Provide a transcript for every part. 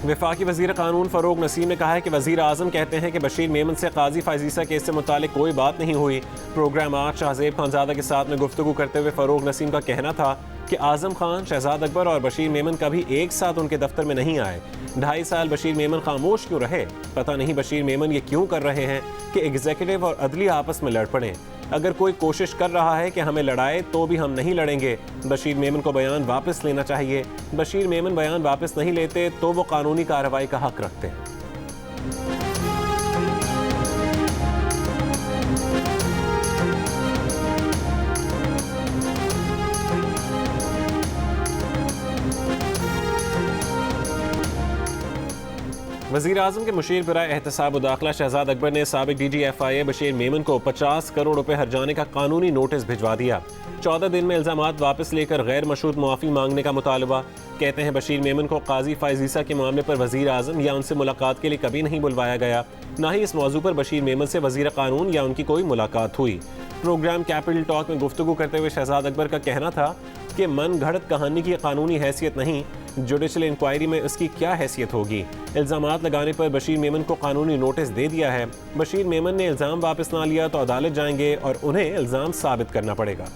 वफाकी वज़ीर क़ानून फ़रूक नसीम ने कहा है कि वज़ीर आज़म कहते हैं कि बशीर मेमन से काजी फायजीसा केस से मुतालिक कोई बात नहीं हुई। प्रोग्राम आज शाहज़ेब खानज़ादा के साथ में गुफ्तगू करते हुए फ़रूक नसीम का कहना था कि आज़म खान, शहजाद अकबर और बशीर मेमन कभी एक साथ उनके दफ्तर में नहीं आए। 2.5 साल बशीर मेमन खामोश क्यों रहे? पता नहीं बशीर मेमन ये क्यों कर रहे हैं कि एग्जीक्यूटिव और अदलिया आपस में लड़ पड़े। अगर कोई कोशिश कर रहा है कि हमें लड़ाए तो भी हम नहीं लड़ेंगे। बशीर मेमन को बयान वापस लेना चाहिए। बशीर मेमन बयान वापस नहीं लेते तो वो कानूनी कार्रवाई का हक रखते हैं। वज़ीर आज़म के मुशीर बराए एहतसाब दाखिला शहजाद अकबर ने साबिक DGFIA बशीर मेमन को 50 करोड़ रुपए हर्जाने का कानूनी नोटिस भिजवा दिया। 14 दिन में इल्ज़ामात वापस लेकर गैर मशरूत मुआफ़ी मांगने का मुतालबा। कहते हैं बशीर मेमन को काजी फायजीसा के मामले पर वज़ीर आज़म या उनसे मुलाकात के लिए कभी नहीं बुलवाया गया, ना ही इस मौजू पर बशीर मेमन से वज़ीर क़ानून या उनकी कोई मुलाकात हुई। प्रोग्राम कैपिटल टॉक में गुफ्तगू करते हुए शहजाद अकबर का कहना था कि मन घड़त कहानी की कानूनी हैसियत नहीं, जुडिशल इंक्वायरी में उसकी क्या हैसियत होगी। इल्ज़ामात लगाने पर बशीर मेमन को कानूनी नोटिस दे दिया है। बशीर मेमन ने इल्ज़ाम वापस ना लिया तो अदालत जाएंगे और उन्हें इल्ज़ाम साबित करना पड़ेगा।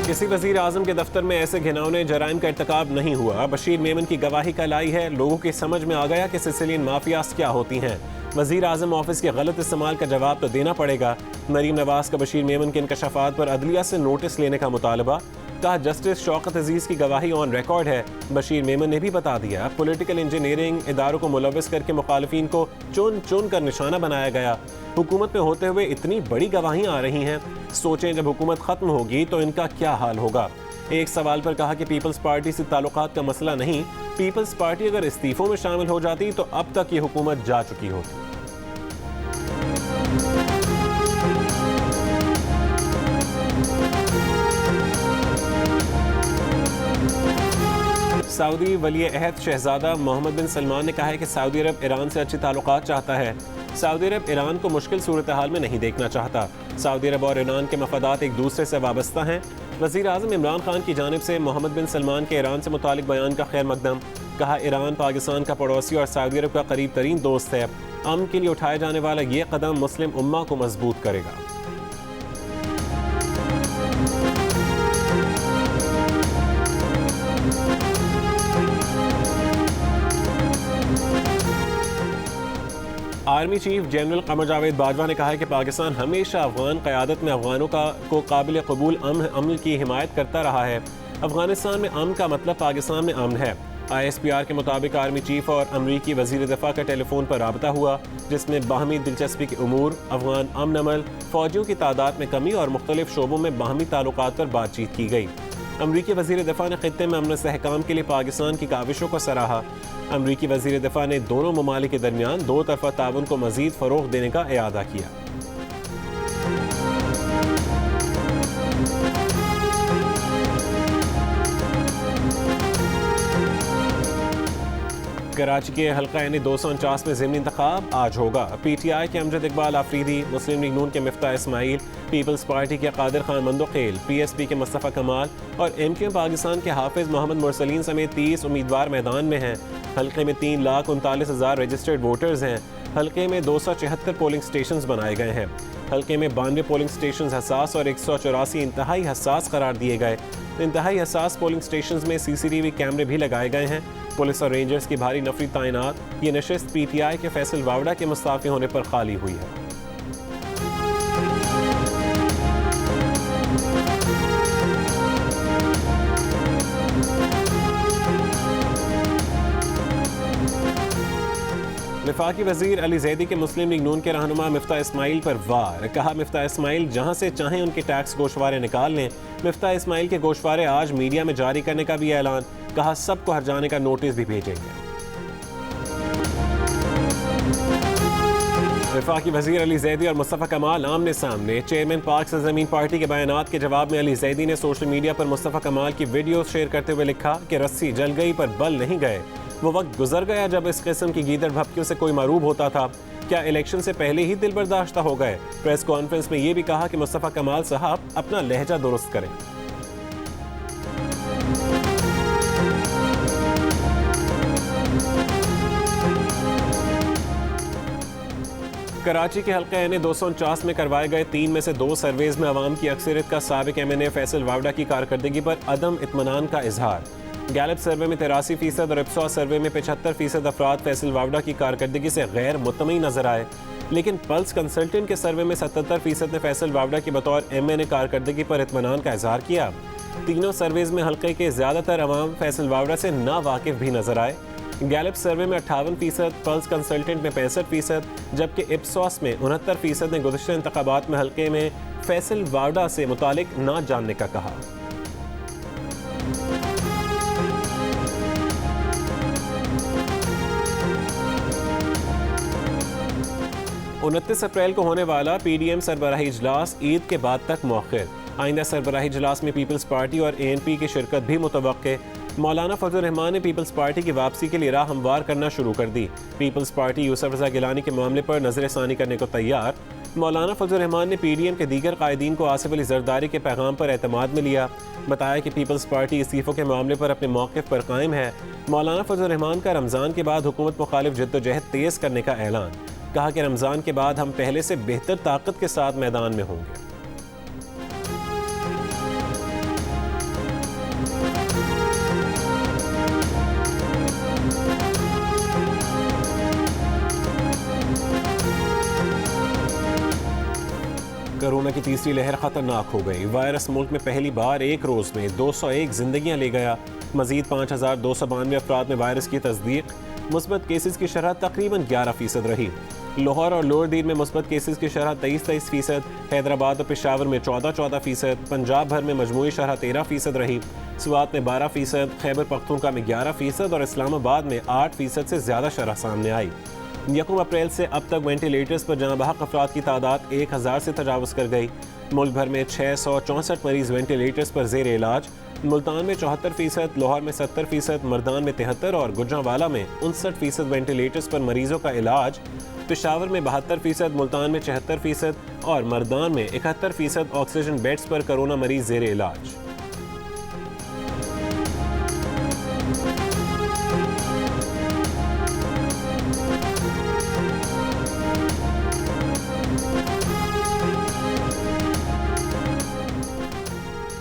किसी वज़ीर आज़म के दफ्तर में ऐसे घिनौने जराइम का इर्तिकाब नहीं हुआ। बशीर मेमन की गवाही कल आई है। लोगों की समझ में आ गया कि सिसिलियन माफियास क्या होती हैं। वज़ीर आज़म ऑफिस के गलत इस्तेमाल का जवाब तो देना पड़ेगा। मरीम नवाज का बशीर मेमन के इंकशाफात पर अदलिया से नोटिस लेने का मुतालबा। कहा जस्टिस शौकत अजीज़ की गवाही ऑन रिकॉर्ड है। बशीर मेमन ने भी बता दिया पॉलिटिकल इंजीनियरिंग इदारों को मुलव्वस करके मुखालिफिन को चुन चुन कर निशाना बनाया गया। हुकूमत में होते हुए इतनी बड़ी गवाहियाँ आ रही हैं, सोचें जब हुकूमत ख़त्म होगी तो इनका क्या हाल होगा। एक सवाल पर कहा कि पीपल्स पार्टी से ताल्लुकात का मसला नहीं, पीपल्स पार्टी अगर इस्तीफों में शामिल हो जाती तो अब तक ये हुकूमत जा चुकी होती। सऊदी वली अहद शहजादा मोहम्मद बिन सलमान ने कहा है कि सऊदी अरब ईरान से अच्छे ताल्लुकात चाहता है। सऊदी अरब ईरान को मुश्किल सूरत हाल में नहीं देखना चाहता। सऊदी अरब और ईरान के मफादात एक दूसरे से वाबस्ता हैं। वज़ीर आज़म इमरान खान की जानिब से मोहम्मद बिन सलमान के ईरान से मुतालिक बयान का खैर मकदम। कहा ईरान पाकिस्तान का पड़ोसी और सऊदी अरब का करीब तरीन दोस्त है। अमन के लिए उठाया जाने वाला ये कदम मुस्लिम उम्मा को मजबूत करेगा। Army chief general Qamar Javed Bajwa ने कहा है कि पाकिस्तान हमेशा अफगान क़यादत में अफगानों को काबिल कबूल अमन की हिमायत करता रहा है। अफगानिस्तान में अमन का मतलब पाकिस्तान में अमन है। ISPR के मुताबिक आर्मी चीफ और अमरीकी वज़ीर दिफ़ा का टेलीफोन पर राबता हुआ, जिसमें बाहमी दिलचस्पी के उमूर, अफगान अमन अमल, फ़ौजियों की तादाद में कमी और मुख्तलिफ शोबों में बाहमी ताल्लुकात पर बातचीत की गई। अमरीकी वज़ीर दिफ़ा ने ख़ित्ते में अमन इस्तेहकाम के लिए पाकिस्तान की काविशों को सराहा। अमरीकी वज़ीर दिफ़ा ने दोनों ममालिक के दरमियान दो तरफ़ा ताउन को मज़ीद फ़रोग़ देने का इरादा किया। कराची के हल्का यानी 249 में ज़िमनी इंतखाब आज होगा। PTI के अमजद इकबाल आफरीदी, मुस्लिम लीग नून के मिफ्ता इस्माइल, पीपल्स पार्टी के कादिर खान मंदोखेल, PSP के मुस्तफ़ा कमाल और MQM पाकिस्तान के हाफिज़ मोहम्मद मुरसलीन समेत 30 उम्मीदवार मैदान में हैं। हल्के में 3,39,000 रजिस्टर्ड वोटर्स हैं। हल्के में 274 पोलिंग स्टेशन बनाए गए हैं। हल्के में 92 पोलिंग स्टेशन हसास और 184 इंतहाई हसास करार दिए गए। इंतहाई हसास पोलिंग स्टेशन में CCTV कैमरे भी लगाए गए हैं। पुलिस और रेंजर्स की भारी नफरी तैनात। ये नशिस्त PTI के फैसल वावड़ा के मुस्ताफ़ी होने पर खाली हुई है। वफाकी वज़ीर अली ज़ैदी के मुस्लिम लीग नून के रहनुमा मिफ्ता इस्माइल पर वार। कहा मिफ्ता इस्माइल जहां से चाहें उनके टैक्स गोशवारे निकाल लें। मिफ्ता इस्माइल के गोशवारे आज मीडिया में जारी करने का भी ऐलान। कहा सबको हर्जाने का नोटिस भी भेजेंगे। वफाकी वज़ीर अली ज़ैदी और मुस्तफ़ा कमाल आमने सामने। चेयरमैन पाक सरज़मीन पार्टी के बयानात के जवाब में अली ज़ैदी ने सोशल मीडिया पर मुस्तफ़ा कमाल की वीडियो शेयर करते हुए लिखा कि रस्सी जल गई पर बल नहीं गए। वो वक्त गुजर गया जब इस किस्म की गीदड़ भपकियों से कोई मरूब होता था। क्या इलेक्शन से पहले ही दिल बर्दाश्ता हो गए? प्रेस कॉन्फ्रेंस में ये भी कहा कि मुस्तफा कमाल साहब अपना लहजा दुरुस्त करें। कराची के हल्का एन 249 में करवाए गए 3 में से 2 सर्वेज में अवाम की अक्सरियत का साबिक MNA फैसल वावडा की कारकर्दगी पर अदम इत्मीनान का इजहार। गैलप सर्वे में 83% और इप्सॉस सर्वे में 75% अफराद फैसल वावडा की कारकर्दगी से गैर मुतमईन नजर आए, लेकिन पल्स कंसल्टेंट के सर्वे में 77% ने फैसल वावडा की बतौर MNA कारकर्दगी पर इत्मीनान का इजहार किया। तीनों सर्वेज में हल्के के ज्यादातर अवाम फैसल वावडा से ना वाकिफ भी नजर आए। गैलप सर्वे में 58%, पल्स कंसल्टेंट में 65%, जबकि इप्सॉस में 69% ने गुज़श्ता इंतखाबात में हल्के में फैसल वावडा से मुतालिक ना जानने का कहा। 29 अप्रैल को होने वाला PDM सरबराही इजलास ईद के बाद तक मौखिर। आइंदा सरबराही इजलास में पीपल्स पार्टी और ANP की शिरकत भी मुतवक्के। मौलाना फजल रहमान ने पीपल्स पार्टी की वापसी के लिए राह हमवार करना शुरू कर दी। पीपल्स पार्टी यूसुफ रजा गिलानी के मामले पर नजरसानी करने को तैयार। मौलाना फजल रहमान ने PDM के दीगर कायदीन को आसिफ अली जरदारी के पैगाम पर एतमाद में लिया। बताया कि पीपल्स पार्टी इस्तीफों के मामले पर अपने मौक़िफ़ पर कायम है। मौलाना फजल रहमान का रमज़ान के बाद हुकूमत मुखालिफ जद्दोजहद तेज़ करने का ऐलान। कहा कि रमज़ान के बाद हम पहले से बेहतर ताकत के साथ मैदान में होंगे। कोरोना की तीसरी लहर खतरनाक हो गई। वायरस मुल्क में पहली बार एक रोज में 201 जिंदगियां ले गया। मजीद 5292 अफराद में वायरस की तस्दीक। मुस्बत केसेस की शरह तकरीबन 11% रही। लाहौर और लोअर दीन में मुस्बत केसेस की शरह 23%, हैदराबाद और पेशावर में 14%, पंजाब भर में मजमूई शरह 13% रही। स्वात में 12%, खैबर पख्तूनख्वा में 11% और इस्लामाबाद में 8% से ज़्यादा शरह सामने आई। 1 अप्रैल से अब तक वेंटिलेटर्स पर जहाँ बहक अफराद की तादाद 1000 से तजावज़ कर गई। मुल्क भर में 664 मरीज़ वेंटिलेटर्स पर ज़ेर इलाज। मुल्तान में 74%, लाहौर में 70%, मर्दान में 73% और गुजरांवाला में 59% वेंटिलेटर्स पर मरीजों का इलाज। पेशावर में 72%, मुल्तान में 76% और मर्दान में 71% ऑक्सीजन बेड्स पर कोरोना मरीज ज़ेर इलाज।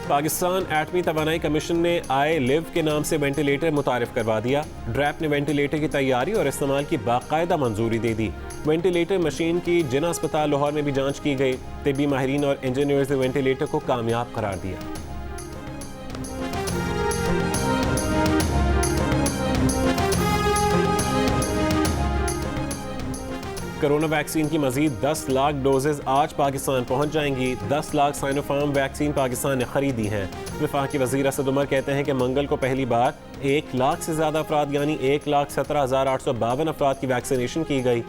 पाकिस्तान एटमी तवानाई कमीशन ने आई-लिव के नाम से वेंटिलेटर मुतारिफ करवा दिया। ड्रैप ने वेंटिलेटर की तैयारी और इस्तेमाल की बाकायदा मंजूरी दे दी। वेंटिलेटर मशीन की जिना अस्पताल लाहौर में भी जांच की गई। तिब्बी माहिरीन और इंजीनियर्स ने वेंटिलेटर को कामयाब करार दिया। कोरोना वैक्सीन की मजीद 10 लाख डोजेज आज पाकिस्तान पहुंच जाएंगी। 10 लाख साइनोफार्म वैक्सीन पाकिस्तान ने खरीदी है। वफाकी वज़ीर असद उमर कहते हैं कि मंगल को पहली बार 1 लाख से ज़्यादा अफराद यानी 1,17,852 अफराद की वैक्सीनेशन की गई।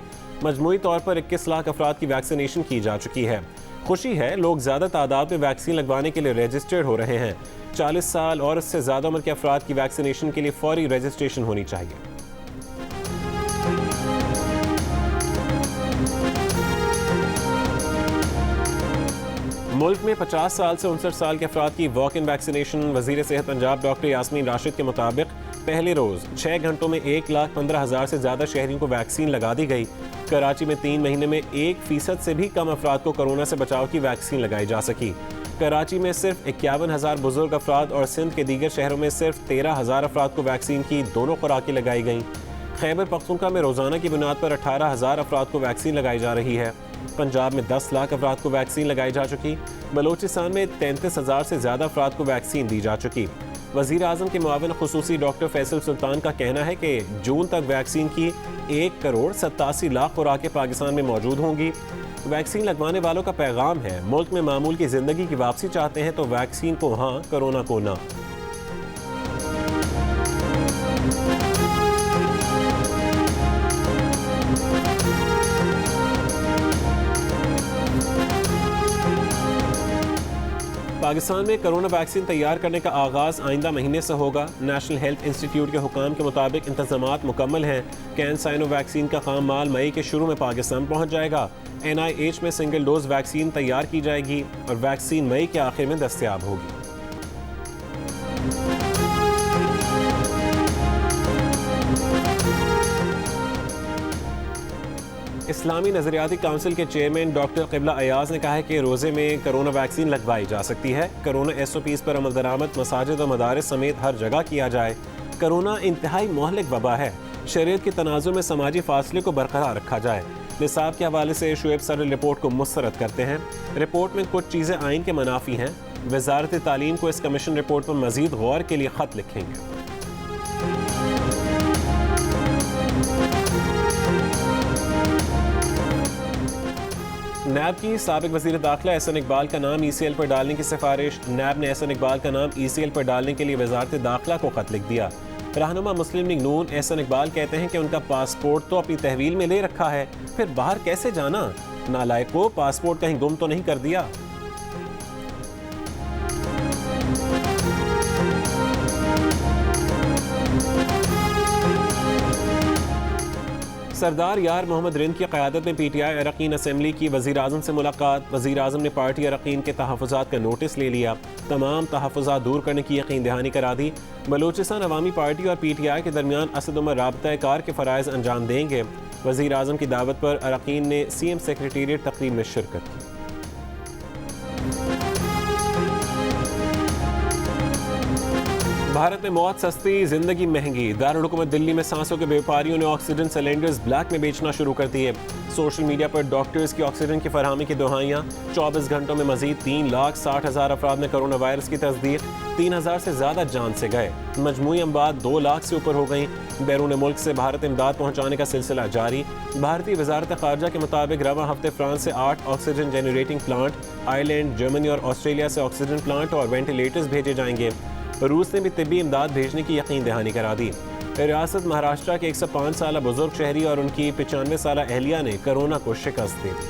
मजमूई तौर पर 21 लाख अफराद की वैक्सीनेशन की जा चुकी है। खुशी है, लोग ज़्यादा तादाद में वैक्सीन लगवाने के लिए रजिस्टर्ड हो रहे हैं। 40 साल और उससे ज़्यादा उम्र के अफराद की वैक्सीनेशन के लिए फौरी रजिस्ट्रेशन होनी चाहिए। मुल्क में 50 साल से 59 साल के अफराद की वॉक इन वैक्सीनेशन। वज़ीर सेहत पंजाब डॉक्टर यास्मीन राशिद के मुताबिक पहले रोज़ 6 घंटों में 1,15,000 से ज़्यादा शहरियों को वैक्सीन लगा दी गई। कराची में 3 महीने में 1% से भी कम अफराद को कोरोना से बचाव की वैक्सीन लगाई जा सकी। कराची में सिर्फ 51,000 बुजुर्ग अफराद और सिंध के दीगर शहरों में सिर्फ 13,000 अफराद को वैक्सीन की दोनों खुराकें लगाई गईं। खैबर पख्तूनख्वा में रोज़ाना की बुनियाद पर 18,000 अफराद को वैक्सीन लगाई जा रही है। पंजाब में 10 लाख अफराद को वैक्सीन लगाई जा चुकी। बलोचिस्तान में 33,000 से ज़्यादा अफराद को वैक्सीन दी जा चुकी। वज़ीर आज़म के मुआविन खुसूसी डॉक्टर फैसल सुल्तान का कहना है कि जून तक वैक्सीन की 1,87,00,000 खुराकें पाकिस्तान में मौजूद होंगी। वैक्सीन लगवाने वालों का पैगाम है, मुल्क में मामूल की ज़िंदगी की वापसी चाहते हैं तो वैक्सीन को हाँ, कोरोना को ना। पाकिस्तान में कोरोना वैक्सीन तैयार करने का आगाज़ आइंदा महीने से होगा। नेशनल हेल्थ इंस्टीट्यूट के हुकाम के मुताबिक इंतजामात मुकम्मल हैं। कैन-साइनो वैक्सीन का खाम माल मई के शुरू में पाकिस्तान पहुँच जाएगा। NIH में सिंगल डोज वैक्सीन तैयार की जाएगी और वैक्सीन मई के आखिर में दस्तयाब होगी। इस्लामी नजरियाती काउंसिल के चेयरमैन डॉक्टर क़िबला अयाज ने कहा है कि रोज़े में कोरोना वैक्सीन लगवाई जा सकती है। कोरोना SOPs पर अमल दरामद मसाजिद और मदारिस समेत हर जगह किया जाए। कोरोना इंतहाई मोहलिक वबा है। शरीयत के तनाज़ुर में समाजी फासले को बरकरार रखा जाए। निसाब के हवाले से शुएब सर रिपोर्ट को मुस्तरद करते हैं। रिपोर्ट में कुछ चीज़ें आइन के मनाफी हैं। वज़ारत तालीम को इस कमीशन रिपोर्ट पर मज़ीद गौर के लिए ख़त लिखेंगे। नैब की साबिक वज़ीर दाखिला एहसन इकबाल का नाम ECL पर डालने की सिफारिश। नैब ने एहसन इकबाल का नाम ECL पर डालने के लिए वज़ारत दाखिला को ख़त लिख दिया। रहनुमा मुस्लिम लीग नून एहसन इकबाल कहते हैं कि उनका पासपोर्ट तो अपनी तहवील में ले रखा है, फिर बाहर कैसे जाना? नालायक को पासपोर्ट कहीं गुम तो नहीं कर दिया? सरदार यार मोहम्मद रिंद की क़यादत में PTI अरकान असम्बली की वज़ीर आज़म से मुलाकात। वज़ीर आज़म ने पार्टी अरकान के तहफ़्फ़ुज़ात का नोटिस ले लिया। तमाम तहफ़्फ़ुज़ात दूर करने की यकीन दहानी करा दी। बलूचिस्तान अवामी पार्टी और PTI के दरमियान असद उमर राबता कार के फ़राइज़ अंजाम देंगे। वज़ीर आज़म की दावत पर अरकान ने CM सेक्रेटेरिएट तकरीब में शिरकत की। भारत में मौत सस्ती, जिंदगी महंगी। दारुल हुकूमत दिल्ली में सांसों के व्यापारियों ने ऑक्सीजन सिलेंडर्स ब्लैक में बेचना शुरू कर दिए। सोशल मीडिया पर डॉक्टर्स की ऑक्सीजन की फरहमी की दुहाइयाँ। 24 घंटों में मजीद 3,60,000 अफराद में कोरोना वायरस की तस्दीक। 3,000 से ज़्यादा जान से गए। मजमूई अमवात 2 लाख से ऊपर हो गई। बैरून मुल्क से भारत इमदाद पहुँचाने का सिलसिला जारी। भारतीय वजारत ख़ारजा के मुताबिक रवां हफ्ते फ्रांस से 8 oxygen generating plant, Ireland, Germany और ऑस्ट्रेलिया से ऑक्सीजन प्लांट और वेंटिलेटर्स भेजे जाएंगे। रूस ने भी तिब्बी इमदाद भेजने की यकीन दहानी करा दी। रियासत महाराष्ट्र के 105 साल बुजुर्ग शहरी और उनकी 95 साल अहलिया ने कोरोना को शिकस्त दे दी।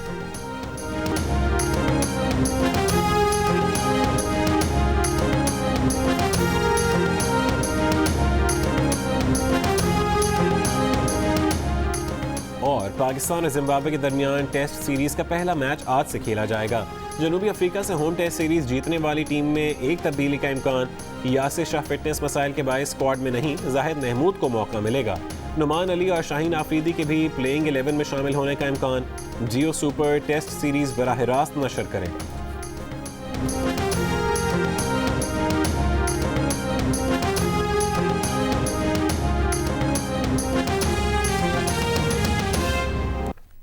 और पाकिस्तान और जिम्बाब्वे के दरमियान टेस्ट सीरीज का पहला मैच आज से खेला जाएगा। जनूबी अफ्रीका से होम टेस्ट सीरीज जीतने वाली टीम में एक तब्दीली का इम्कान। यासिर शाह फिटनेस मसाइल के बायस स्क्वाड में नहीं, जाहिद महमूद को मौका मिलेगा। नुमान अली और शाहीन आफरीदी के भी प्लेइंग 11 में शामिल होने का इम्कान। जियो सुपर टेस्ट सीरीज बराह रास्त नशर करेगा।